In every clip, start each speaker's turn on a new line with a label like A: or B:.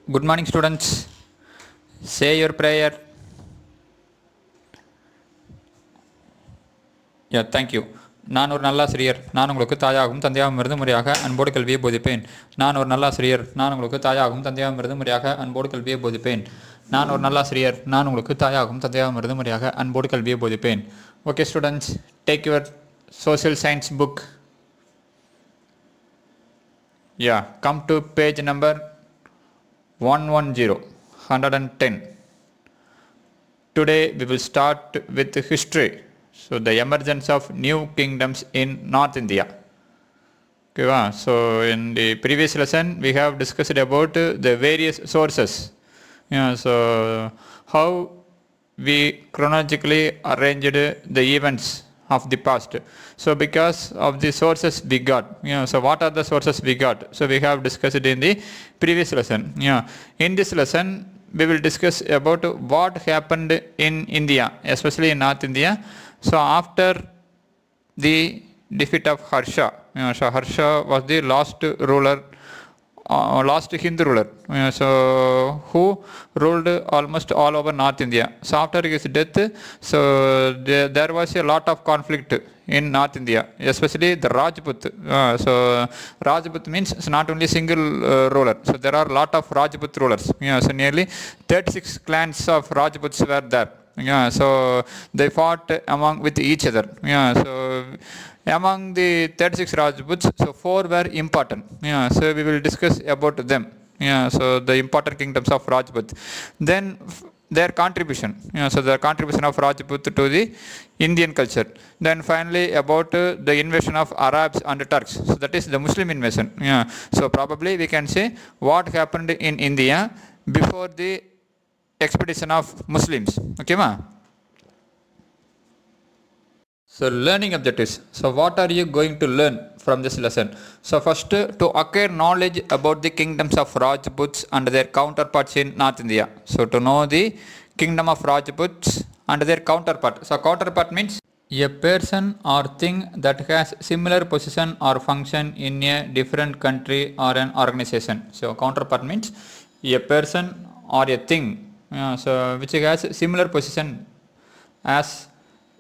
A: Good morning, students. Say your prayer. Yeah, thank you. நான் ஒரு நல்லாசிரியர். நான் உங்களுக்கு தாயாகவும் தந்தையாகவும் இருந்து முறையாக அன்போடு கல்வியை போதிப்பேன். நான் ஒரு நல்லாசிரியர். நான் உங்களுக்கு தாயாகவும் தந்தையாகவும் இருந்து முறையாக அன்போடு கல்வியை போதிப்பேன். நான் ஒரு நல்லாசிரியர். நான் உங்களுக்கு தாயாகவும் தந்தையாகவும் இருந்து முறையாக அன்போடு கல்வியை போதிப்பேன். Okay, students, take your social science book. Yeah, come to page number 110. Today we will start with history. So the emergence of new kingdoms in North India. Okay, so in the previous lesson we have discussed about the various sources. Yeah, so how we chronologically arranged the events of the past. So because of the sources we got, so what are the sources we got? So we have discussed in the previous lesson. In this lesson we will discuss about what happened in India, especially in North India. So after the defeat of Harsha, so Harsha was the last ruler, last Hindu ruler, so who ruled almost all over North India. So after his death, so there was a lot of conflict in North India, especially the Rajput. So Rajput means it's not only single ruler. So there are a lot of Rajput rulers. So nearly 36 clans of Rajputs were there. So they fought with each other. So among the 36 Rajputs, so 4 were important. So we will discuss about them. So the important kingdoms of Rajput. Then their contribution. So the contribution of Rajput to the Indian culture. Then finally about the invasion of Arabs and Turks. So that is the Muslim invasion. So probably we can say what happened in India before the expedition of Muslims. Okay, ma? So learning objectives. So what are you going to learn from this lesson? So first, to acquire knowledge about the kingdoms of Rajputs and their counterparts in North India. So to know the kingdom of Rajputs and their counterpart. So counterpart means a person or thing that has similar position or function in a different country or an organization. So counterpart means a person or a thing, so which has similar position as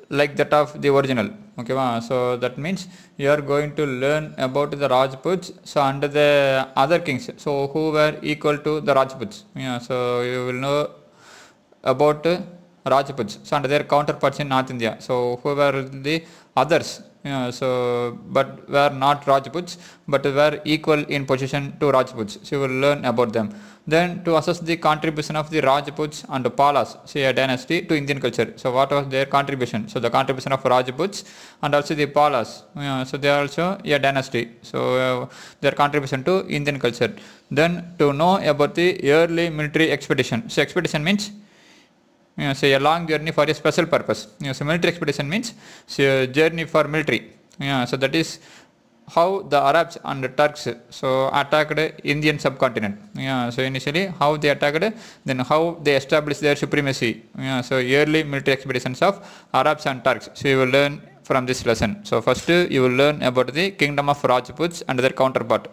A: like that of the original. Okay, so that means you are going to learn about the Rajputs, so under the other kings, so who were equal to the Rajputs. So you will know about Rajputs, so under their counterparts in North India, so who were the others, so but were not Rajputs but were equal in position to Rajputs. So you will learn about them. Then to assess the contribution of the Rajputs and Palas, say a dynasty, to Indian culture. So what was their contribution? So the contribution of Rajputs and also the Palas, so they are also a dynasty, so their contribution to Indian culture. Then to know about the early military expedition. So expedition means so a long journey for a special purpose. So military expedition means so a journey for military. So that is how the Arabs and the Turks so attacked Indian subcontinent. So initially how they attacked, then how they established their supremacy. So early military expeditions of Arabs and Turks. So you will learn from this lesson. So first you will learn about the kingdom of Rajputs and their counterpart.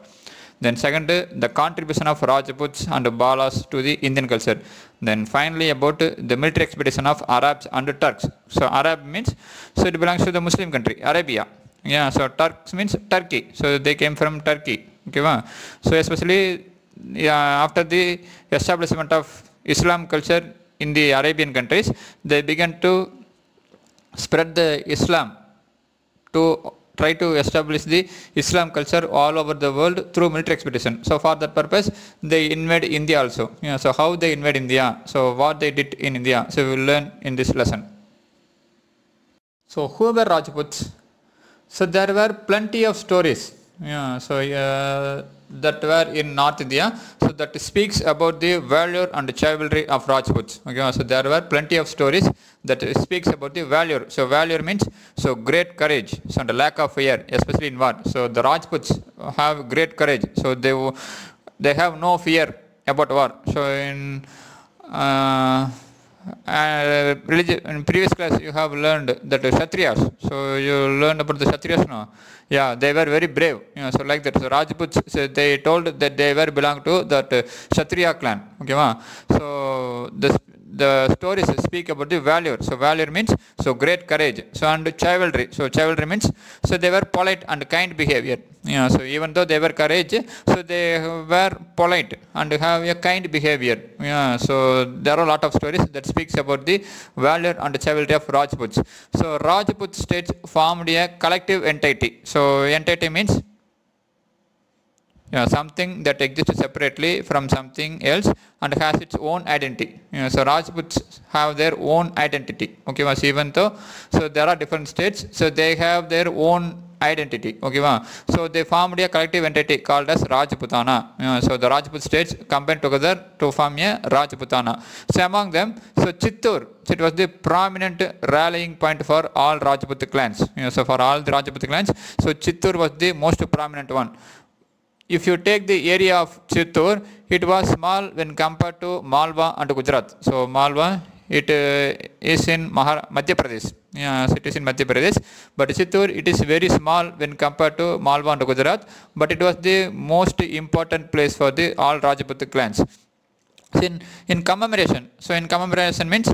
A: Then second, the contribution of Rajputs and Balas to the Indian culture. Then finally about the military expedition of Arabs and Turks. So Arab means, so it belongs to the Muslim country, Arabia. So Turks means Turkey. So they came from Turkey. Okay, so especially after the establishment of Islam culture in the Arabian countries, they began to spread the Islam to try to establish the Islam culture all over the world through military expedition. So for that purpose they invade India also. So how they invade India, so what they did in India, so we will learn in this lesson. So who were Rajputs? So there were plenty of stories, so that were in North India, so that speaks about the valor and chivalry of Rajputs. Okay, so there were plenty of stories that speaks about the valor. So valor means so great courage, so and lack of fear, especially in war. So the Rajputs have great courage, so they have no fear about war. So in religion, in previous class you have learned that Kshatriyas. So you learned about the Kshatriyas now. Yeah, they were very brave. So like that. So Rajputs, so they told that they were belong to that Kshatriya clan. Okay, ma? So the stories speak about the valor. So valor means so great courage. So and chivalry. So chivalry means so they were polite and kind behavior. So even though they were courage, so they were polite and have a kind behavior. So there are a lot of stories that speaks about the valor and chivalry of Rajputs. So Rajput states formed a collective entity. So entity means something that exists separately from something else and has its own identity. So Rajputs have their own identity. Okay, even though so there are different states, so they have their own identity. Okay, so they formed a collective entity called as Rajputana. So the Rajput states combined together to form a Rajputana. So among them, so Chittor, so it was the prominent rallying point for all Rajput clans. So for all the Rajput clans, so Chittor was the most prominent one. If you take the area of Chittor, it was small when compared to Malwa and Gujarat. So Malwa, it is in Madhya Pradesh. So it is in Madhya Pradesh. But Chittor, it is very small when compared to Malwa and Gujarat. But it was the most important place for the all Rajput clans. So in commemoration. So in commemoration means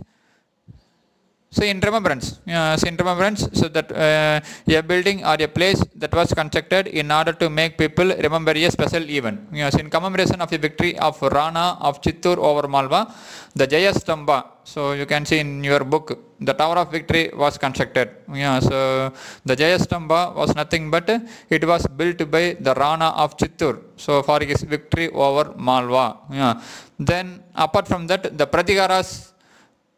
A: so in remembrance, so that a building or a place that was constructed in order to make people remember a special event. So in commemoration of a victory of Rana of Chittor over Malwa, the Jayastamba. So you can see in your book, the Tower of Victory was constructed. So the Jayastamba was nothing but it was built by the Rana of Chittor. So for his victory over Malwa. Then apart from that, the Pratigaras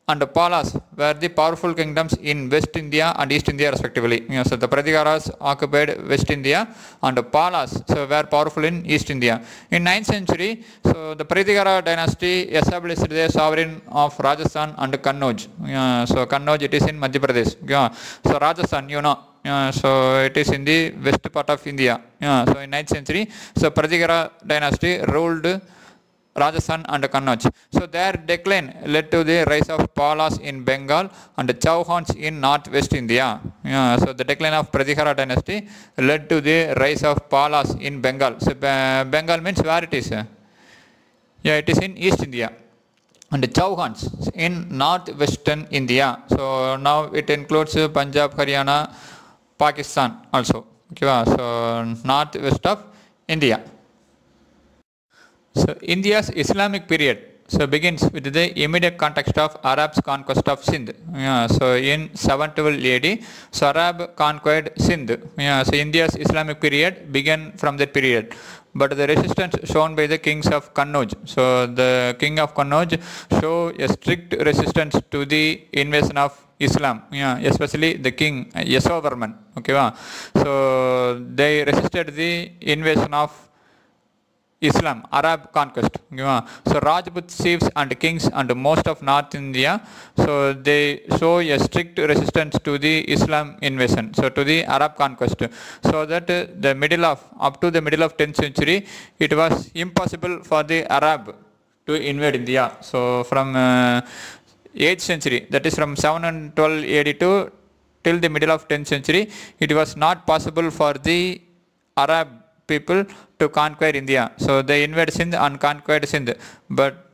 A: and Palas were the powerful kingdoms in West India and East India respectively. So the Pratigaras occupied West India and Palas so were powerful in East India. In 9th century, so the Pratigara dynasty established the sovereign of Rajasthan and Kannauj. So Kannauj, it is in Madhya Pradesh. So Rajasthan, so it is in the west part of India. So in 9th century, so Pratigara dynasty ruled Rajasthan and Kannauj. So their decline led to the rise of Palas in Bengal and Chauhans in northwest India. So the decline of Pratigara dynasty led to the rise of Palas in Bengal. So Bengal means where it is? It is in East India. And Chauhans in northwestern India. So now it includes Punjab, Haryana, Pakistan also. Okay, so northwest of India. So India's Islamic period so begins with the immediate context of Arabs' conquest of Sindh. So in 712 AD, so Arab conquered Sindh. So India's Islamic period began from that period. But the resistance shown by the kings of Kannauj. So the king of Kannauj showed a strict resistance to the invasion of Islam, especially the king Yasovarman. Okay, so they resisted the invasion of Islam, Arab conquest. So Rajput chiefs and kings and most of North India, so they show a strict resistance to the Islam invasion, so to the Arab conquest. So that up to the middle of 10th century, it was impossible for the Arab to invade India. So from 8th century, that is from 712 AD till the middle of 10th century, it was not possible for the Arab people to conquer India. So they invade Sindh and conquered Sindh. But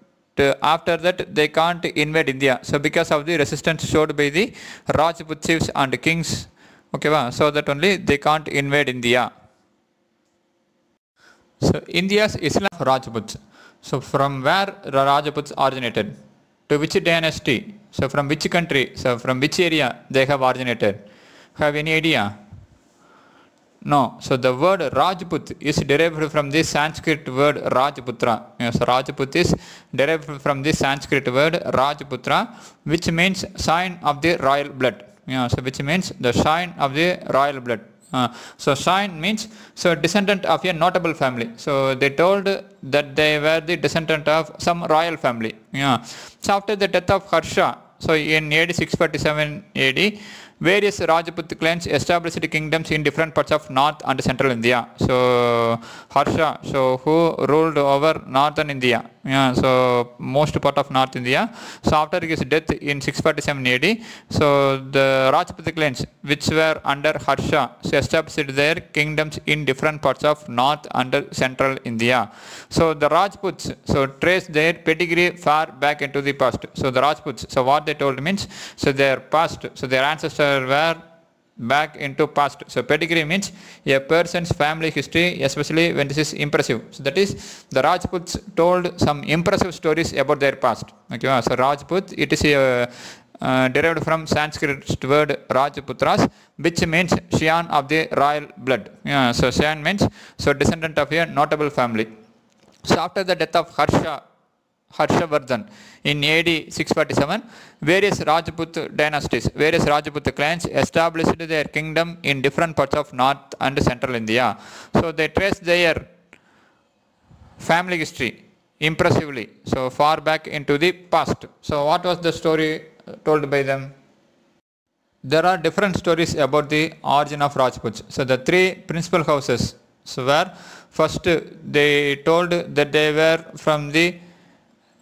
A: after that they can't invade India. So because of the resistance showed by the Rajput chiefs and kings, okay, so that only they can't invade India. So India's Islam Rajputs. So from where the Rajputs originated? To which dynasty? So from which country? So from which area they have originated? Have any idea? No. So the word Rajput is derived from the Sanskrit word Rajputra. So Rajput is derived from the Sanskrit word Rajputra, which means sign of the royal blood. So which means the sign of the royal blood. So sign means so descendant of a notable family. So they told that they were the descendant of some royal family. So after the death of Harsha, so in AD 647 AD, various Rajput clans established kingdoms in different parts of North and Central India. So Harsha, so who ruled over Northern India, Yeah, so most part of North India. So after his death in 647 AD, so the Rajput clans which were under Harsha established their kingdoms in different parts of North and Central India. So the Rajputs trace their pedigree far back into the past. So the Rajputs, so what they told means, so their past, so their ancestors were back into past. So pedigree means a person's family history, especially when this is impressive. So that is, the Rajputs told some impressive stories about their past. Okay, so Rajput, it is derived from Sanskrit word Rajputras, which means scion of the royal blood. Yeah, so scion means so descendant of a notable family. So after the death of Harshavardhan in AD 647, various Rajput dynasties, various Rajput clans established their kingdom in different parts of North and Central India. So they traced their family history impressively, so far back into the past. So what was the story told by them? There are different stories about the origin of Rajputs. So the three principal houses, so where first they told that they were from the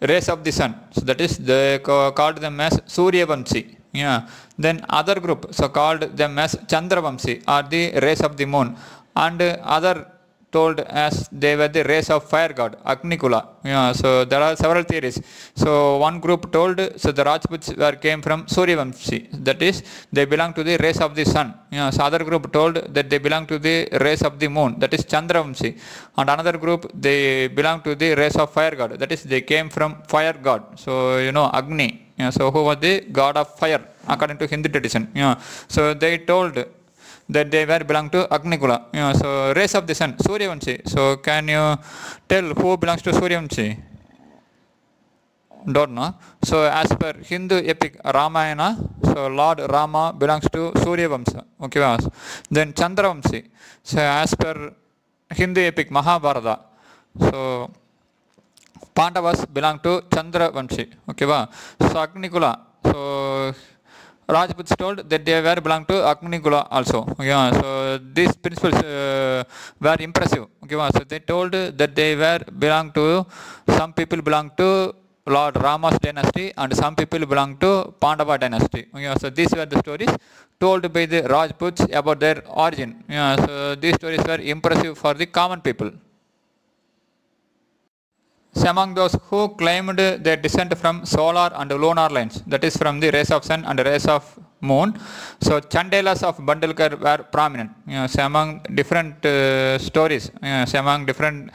A: race of the sun, so that is they called them as Suryavamsi. Yeah. Then other group, so called them as Chandravamsi, or the race of the moon, and other told as they were the race of fire god Agnikula. Yeah, so there are several theories. So one group told, so the Rajputs came from Suryavamsi, that is they belong to the race of the sun. Yeah, so other group told that they belong to the race of the moon, that is Chandravamsi, and another group they belong to the race of fire god, that is they came from fire god. So Agni. Yeah, so who was the god of fire according to Hindu tradition. Yeah, so they told that they were belong to Agnikula. So race of the sun, Suryavamsi. So can you tell who belongs to Suryavamsi? Don't know. So as per Hindu epic Ramayana, so Lord Rama belongs to Suryavamsa. Okay, then Chandravamsi. So as per Hindu epic Mahabharata, so Pandavas belong to Chandravamsi. Okay, so Agnikula. So Rajputs told that they were belong to Agnikula also. Yeah, so these principles were impressive. Okay, so they told that they were belong to, some people belong to Lord Rama's dynasty and some people belong to Pandava dynasty. Yeah, so these were the stories told by the Rajputs about their origin. Yeah, so these stories were impressive for the common people. So among those who claimed their descent from solar and lunar lines, that is from the rays of sun and rays of moon, so Chandelas of Bandilkar were prominent. So among different stories, so among different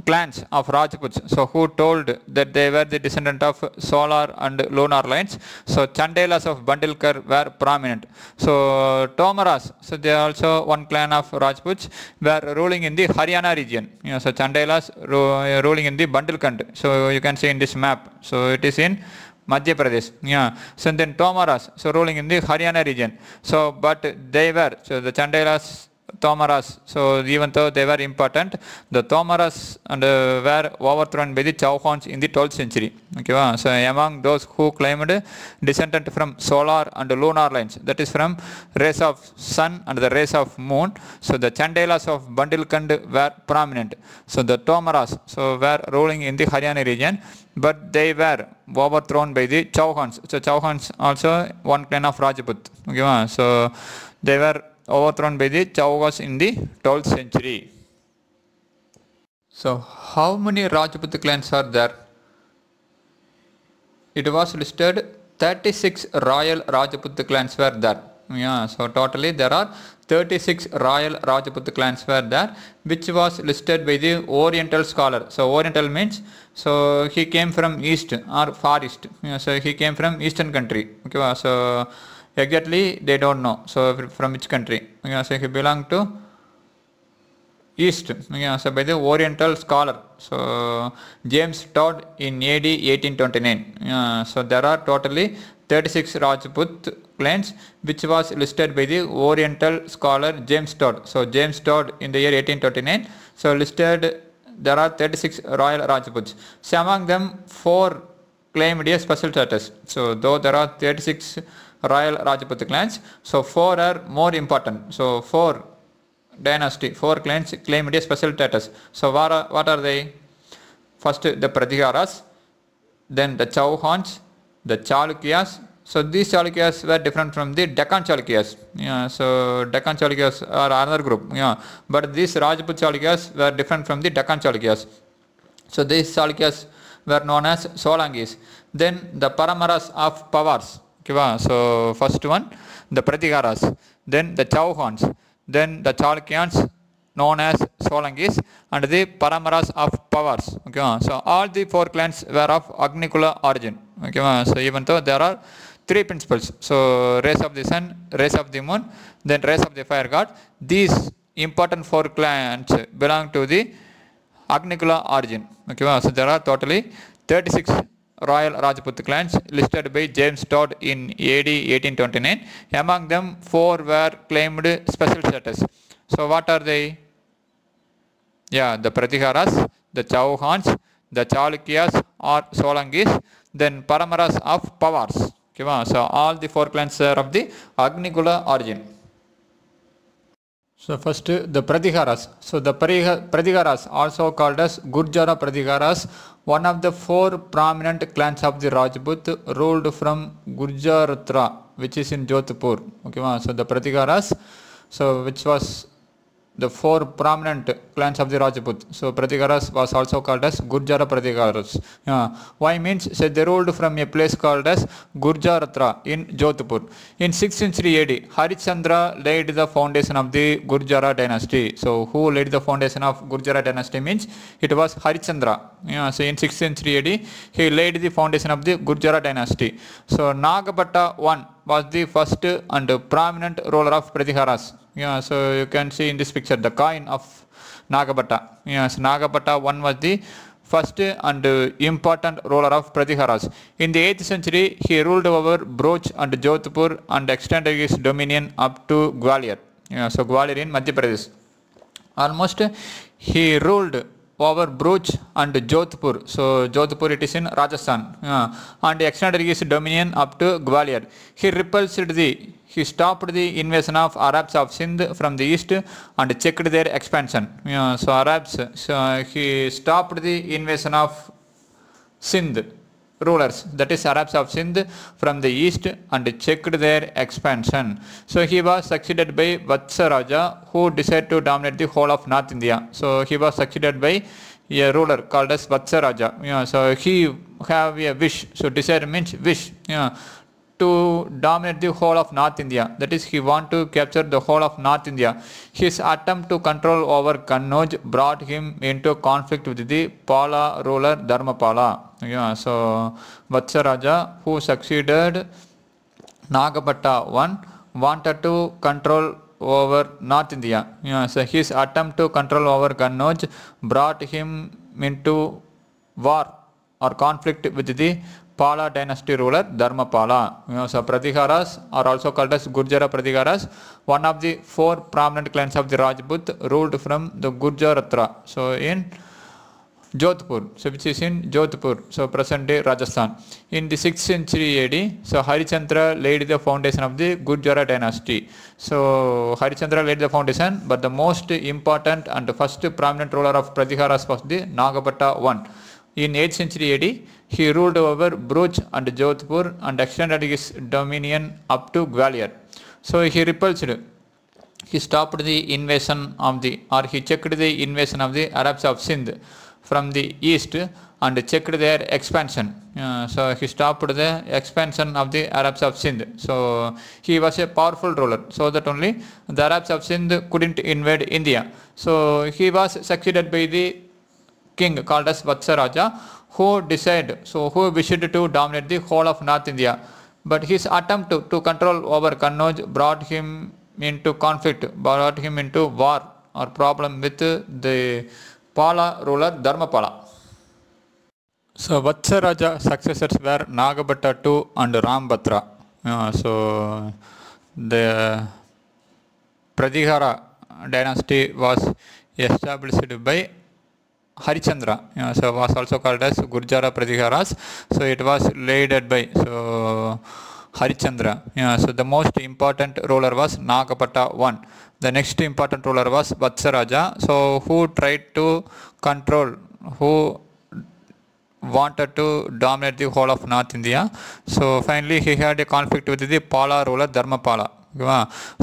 A: clans of Rajputs, so who told that they were the descendant of solar and lunar lines, so Chandelas of Bandilkar were prominent. So Tomaras, so they are also one clan of Rajputs, were ruling in the Haryana region. So Chandelas ruling in the Bandilkhand. So you can see in this map. So it is in Madhya Pradesh. Yeah. So then Tomaras, so ruling in the Haryana region. So but they were, so the Chandelas, Tomaras, so even though they were important, the Tomaras were overthrown by the Chauhans in the 12th century. Okay, so among those who claimed descendant from solar and lunar lines, that is from rays of sun and the rays of moon, so the Chandelas of Bandilkhand were prominent. So the Tomaras, so were ruling in the Haryana region, but they were overthrown by the Chauhans. So Chauhans also one clan of Rajput. Okay, so they were overthrown by the Chaugas in the 12th century. So how many Rajput clans are there? It was listed 36 royal Rajput clans were there. Yeah, so totally there are 36 royal Rajput clans were there, which was listed by the Oriental scholar. So Oriental means, so he came from east or far east. Yeah, so he came from eastern country. Okay, so exactly they don't know, so from which country. Yeah, so he belonged to east. Yeah, so by the Oriental scholar, so James Todd in AD 1829. Yeah, so there are totally 36 Rajput clans which was listed by the Oriental scholar James Todd. So James Todd in the year 1829, so listed there are 36 royal Rajputs. So among them 4 claimed a special status. So though there are 36 royal Rajput clans, so 4 are more important. So 4 dynasty, 4 clans claimed a special status. So what are they? First the Pratiharas, then the Chauhans, the Chalukyas. So these Chalukyas were different from the Deccan Chalukyas. Yeah, so Deccan Chalukyas are another group. Yeah, but these Rajput Chalukyas were different from the Deccan Chalukyas. So these Chalukyas were known as Solangis. Then the Paramaras of Pavars. Okay, so first one, the Pratiharas, then the Chauhans, then the Chalukyans known as Solangis, and the Paramaras of Pavars. Okay, so all the four clans were of Agnikula origin. Okay, so even though there are three principles, so race of the sun, race of the moon, then race of the fire god, these important four clans belong to the Agnikula origin. Okay, so there are totally 36 royal Rajput clans listed by James Todd in AD 1829. Among them, 4 were claimed special status. So what are they? Yeah, the Pratiharas, the Chauhans, the Chalukyas or Solangis, then Paramaras of Pavars. Okay, so all the 4 clans are of the Agnikula origin. So first the Pratiharas. So the Pratiharas, also called as Gurjara Pratiharas, one of the 4 prominent clans of the Rajput, ruled from Gurjaratra, which is in Jodhpur. Okay, so the Pratiharas, so which was the 4 prominent clans of the Rajput. So Pratiharas was also called as Gurjara Pratiharas. Why means, so they ruled from a place called as Gurjaratra in Jodhpur. In 6th century AD, Harichandra laid the foundation of the Gurjara dynasty. So who laid the foundation of Gurjara dynasty means it was Harichandra. So in 6th century AD, he laid the foundation of the Gurjara dynasty. So Nagabhatta I was the first and prominent ruler of Pratiharas. So you can see in this picture the coin of Nagabhatta. So Nagabhatta I was the first and important ruler of Pratiharas. In the 8th century, he ruled over Broch and Jodhpur and extended his dominion up to Gwalior. So Gwalior in Madhya Pradesh. Almost he ruled over Broch and Jodhpur. So Jodhpur it is in Rajasthan. And extended his dominion up to Gwalior. He stopped the invasion of Arabs of Sindh from the east and checked their expansion. So Arabs, so he stopped the invasion of Sindh rulers, that is Arabs of Sindh from the east, and checked their expansion. So he was succeeded by Vatsaraja, who decided to dominate the whole of North India. So he was succeeded by a ruler called as Vatsaraja. So he have a wish. So desire means wish. To dominate the whole of North India. That is, he want to capture the whole of North India. His attempt to control over Kannauj brought him into conflict with the Pala ruler Dharmapala. So Vatsaraja, who succeeded Nagabhatta I, wanted to control over North India. So his attempt to control over Kannauj brought him into war or conflict with the Pala dynasty ruler Dharmapala. So Pratiharas are also called as Gurjara Pratiharas, one of the 4 prominent clans of the Rajput, ruled from the Gurjaratra. So in Jodhpur, so which is in Jodhpur, so present day Rajasthan. In the 6th century AD, so Harichandra laid the foundation of the Gurjara dynasty. So Harichandra laid the foundation, but the most important and first prominent ruler of Pratiharas was the Nagabhatta I. In 8th century AD, he ruled over Broch and Jodhpur and extended his dominion up to Gwalior. So he repulsed, he stopped the invasion of he checked the invasion of the Arabs of Sindh from the east and checked their expansion. So he stopped the expansion of the Arabs of Sindh. So he was a powerful ruler, so that only the Arabs of Sindh couldn't invade India. So he was succeeded by the king called as Vatsaraja, who wished to dominate the whole of North India. But his attempt to control over Kannauj brought him into conflict, brought him into war or problem with the Pala ruler Dharmapala. So Vatsaraja successors were Nagabhatta II and Rambhadra. So the Pratihara dynasty was established by Harichandra, so was also called as Gurjara Pratiharas. So it was led by Harichandra. So the most important ruler was Nagabhatta I. The next important ruler was Vatsaraja. So who tried to control, who wanted to dominate the whole of North India. So finally he had a conflict with the Pala ruler Dharmapala.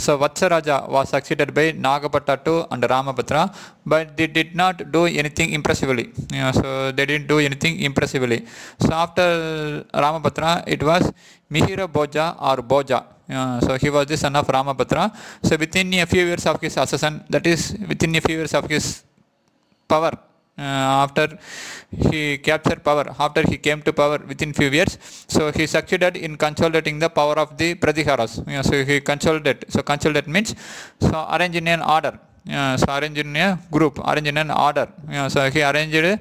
A: So Vatsaraja was succeeded by Nagapattu II and Ramabhadra, but they did not do anything impressively. So they didn't do anything impressively. So after Ramabhadra, it was Mihira Bhoja or Bhoja. So he was the son of Ramabhadra. So within a few years of his accession, that is within a few years of his power, after he captured power, after he came to power within few years, so he succeeded in consolidating the power of the Pratiharas. So he consolidated. So consolidate means so arranging an order. So arranging a group, arranging an order. So he arranged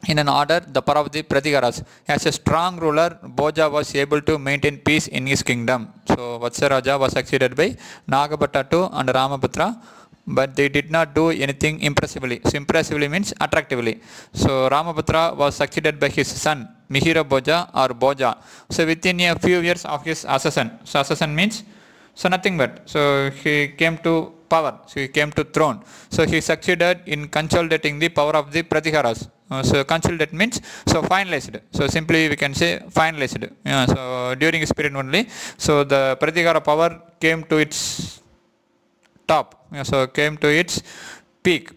A: in an order the power of the Pratiharas. As a strong ruler, Bhoja was able to maintain peace in his kingdom. So Vatsaraja was succeeded by Nagapattu II and Ramabhadra, but they did not do anything impressively. So impressively means attractively. So Ramabhadra was succeeded by his son Mihira Bhoja or Bhoja. So within a few years of his accession. So accession means so nothing but. So he came to power. So he came to throne. So he succeeded in consolidating the power of the Pratiharas. So consolidate means so finalized. So simply we can say finalized. So during his period only. So the Pratihara power came to its top. So came to its peak.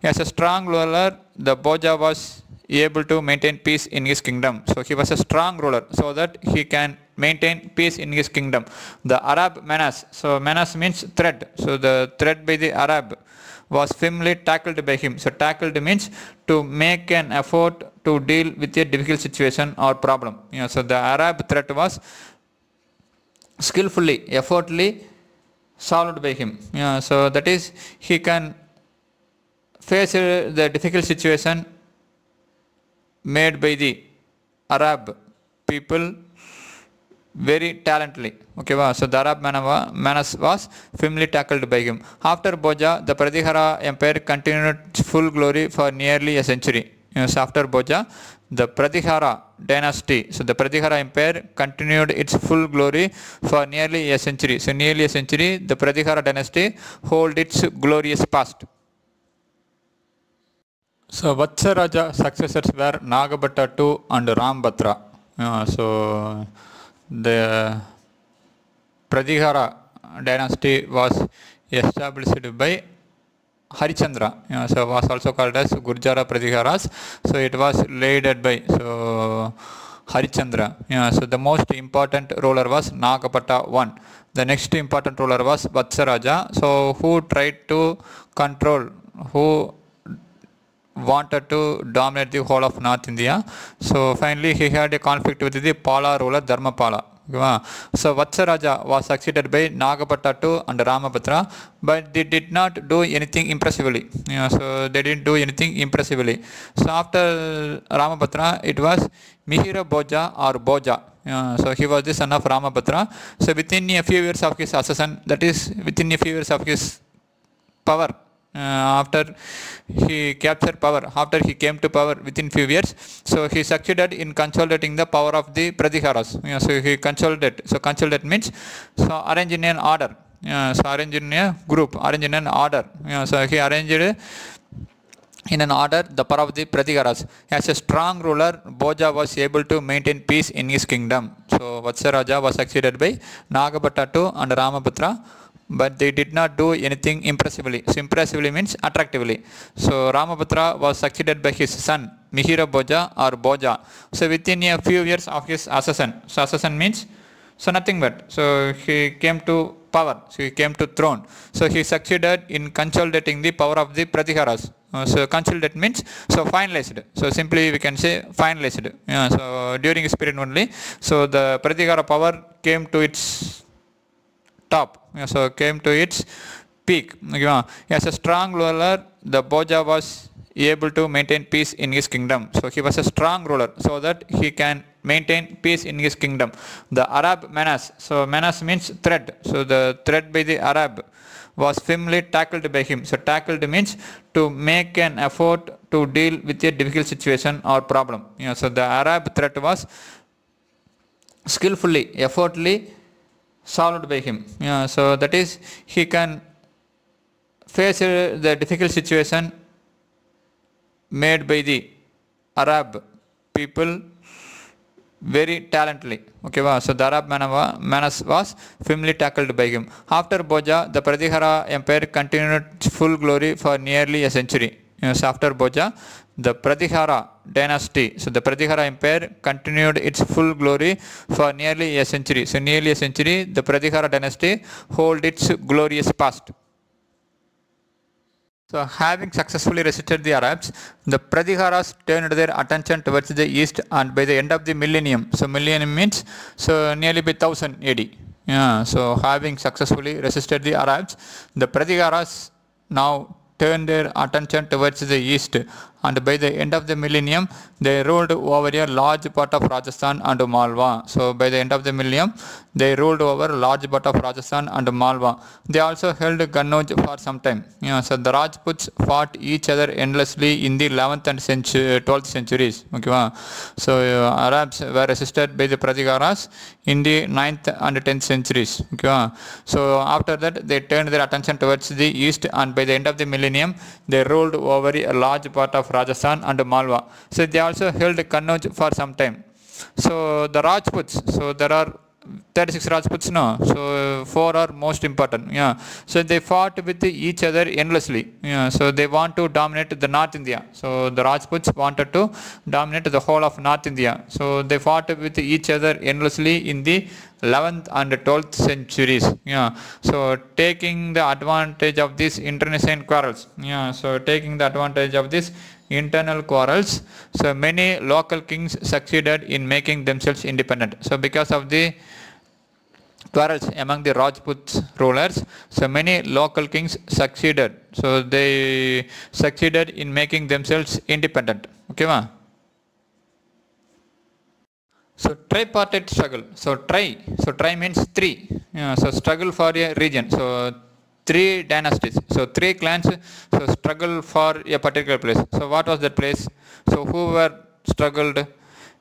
A: As a strong ruler, the Bhoja was able to maintain peace in his kingdom. So he was a strong ruler so that he can maintain peace in his kingdom. The Arab menace. So menace means threat. So the threat by the Arab was firmly tackled by him. So tackled means to make an effort to deal with a difficult situation or problem. So the Arab threat was skillfully, effortfully solved by him. So that is he can face the difficult situation made by the Arab people very talently. So the Arab menace was firmly tackled by him. After Bhoja, the Pratihara empire continued its full glory for nearly a century. So after Bhoja, the Pratihara dynasty, so the Pratihara empire continued its full glory for nearly a century. So nearly a century, the Pratihara dynasty hold its glorious past. So Vatsaraja successors were Nagapattu II and Ramabhadra. So the Pratihara dynasty was established by Harichandra. So was also called as Gurjara Pratiharas. So it was led by Harichandra. So the most important ruler was Nagapattu I. The next important ruler was Vatsaraja. So who tried to control, who wanted to dominate the whole of North India. So finally he had a conflict with the Pala ruler Dharmapala. So Vatsaraja was succeeded by Nagapattu II and Ramabhadra, but they did not do anything impressively. So they didn't do anything impressively. So after Ramabhadra, it was Mihira Bhoja or Bhoja. So he was the son of Ramabhadra. So within a few years of his accession, that is within a few years of his power, after he captured power, after he came to power within few years, so he succeeded in consolidating the power of the Pratiharas. So he consolidated. So consolidate means so arranging an order. So arranging a group, arranging an order. So he arranged in an order the power of the Pratiharas. As a strong ruler, Bhoja was able to maintain peace in his kingdom. So Vatsaraja was succeeded by Nagapattu II and Ramabhadra, but they did not do anything impressively. So impressively means attractively. So Ramabhadra was succeeded by his son Mihira Bhoja or Bhoja. So within a few years of his accession. So accession means so nothing but. So he came to power. So he came to throne. So he succeeded in consolidating the power of the Pratiharas. So consolidate means so finalized. So simply we can say finalized. So during his period only. So the Pratihara power came to its top. So came to its peak. As a strong ruler, the Bhoja was able to maintain peace in his kingdom. So he was a strong ruler so that he can maintain peace in his kingdom. The Arab menace. So menace means threat. So the threat by the Arab was firmly tackled by him. So tackled means to make an effort to deal with a difficult situation or problem. So the Arab threat was skillfully, effortfully solved by him. So that is he can face the difficult situation made by the Arab people very talently. Okay, so the Arab menace was firmly tackled by him. After Bhoja, the Pratihara Empire continued its full glory for nearly a century. So after Bhoja, the Pratihara dynasty, so the Pratihara Empire continued its full glory for nearly a century. So nearly a century, the Pratihara dynasty hold its glorious past. So having successfully resisted the Arabs, the Pratiharas turned their attention towards the east, and by the end of the millennium, so millennium means so nearly by 1000 AD. Yeah, so having successfully resisted the Arabs, the Pratiharas now turned their attention towards the east, and by the end of the millennium they ruled over a large part of Rajasthan and Malwa. So by the end of the millennium they ruled over a large part of Rajasthan and Malwa. They also held Kannauj for some time. So the Rajputs fought each other endlessly in the 11th and 12th centuries. Okay, so Arabs were resisted by the Pratiharas in the 9th and 10th centuries. Okay, so after that they turned their attention towards the east, and by the end of the millennium they ruled over a large part of Rajasthan and Malwa. So they also held Kannauj for some time. So the Rajputs, so there are 36 Rajputs now, so 4 are most important. So they fought with each other endlessly. So they want to dominate the North India. So the Rajputs wanted to dominate the whole of North India. So they fought with each other endlessly in the 11th and 12th centuries. So taking the advantage of these internecine quarrels. So taking the advantage of this internal quarrels, so many local kings succeeded in making themselves independent. So because of the quarrels among the Rajput rulers, so many local kings succeeded. So they succeeded in making themselves independent. Okay, ma? So tripartite struggle. So tri means three. So struggle for a region. So 3 dynasties, so 3 clans, so struggle for a particular place. So what was that place? So who were struggled?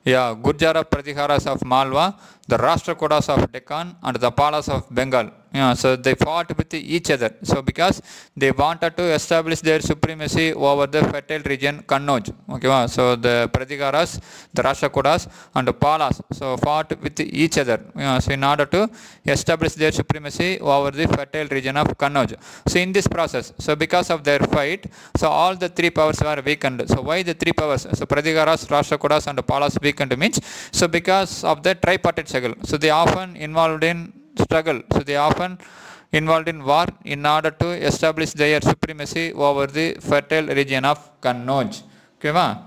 A: Gurjara Pratiharas of Malwa, the Rashtrakutas of Deccan, and the Palas of Bengal. So they fought with each other. So because they wanted to establish their supremacy over the fertile region Kannauj. Okay, so the Pratiharas, the Rashtrakutas, and the Palas, so fought with each other. So in order to establish their supremacy over the fertile region of Kannauj. So in this process, so because of their fight, so all the 3 powers were weakened. So why the 3 powers? So Pratiharas, Rashtrakutas, and the Palas weakened means, so because of the tripartite struggle. So they often involved in struggle. So they often involved in war in order to establish their supremacy over the fertile region of Kannauj. Okay, ma?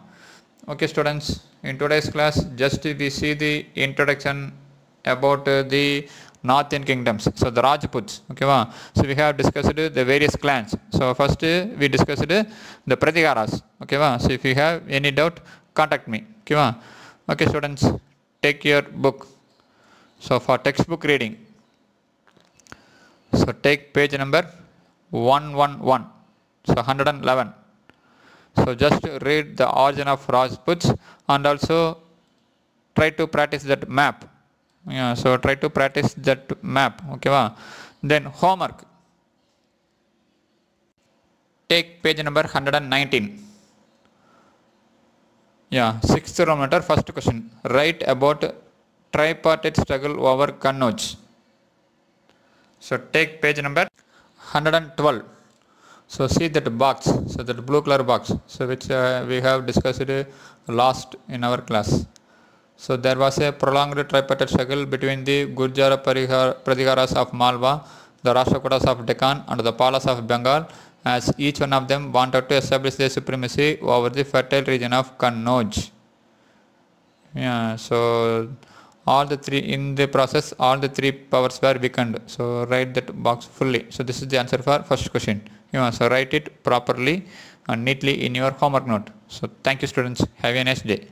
A: Okay, students, in today's class, just we see the introduction about the northern kingdoms. So the Rajputs. Okay, ma? So we have discussed the various clans. So first we discussed the Pratiharas. Okay, ma? So if you have any doubt, contact me. Okay, ma? Okay, students, take your book. So for textbook reading, so take page number 111, so 111. So just read the origin of Rajputs and also try to practice that map. So try to practice that map. Okay, wow. Then homework. Take page number 119. 6th Roman letter, first question. Write about tripartite struggle over Kannauj. So take page number 112. So see that box, so that blue color box, so which we have discussed last in our class. So there was a prolonged tripartite struggle between the Gurjara Pratiharas of Malwa, the Rashtrakutas of Deccan, and the Palas of Bengal, as each one of them wanted to establish their supremacy over the fertile region of Kannauj. So all the 3 in the process, all the 3 powers were weakened. So write that box fully. So this is the answer for first question. So write it properly and neatly in your homework note. So thank you, students. Have a nice day.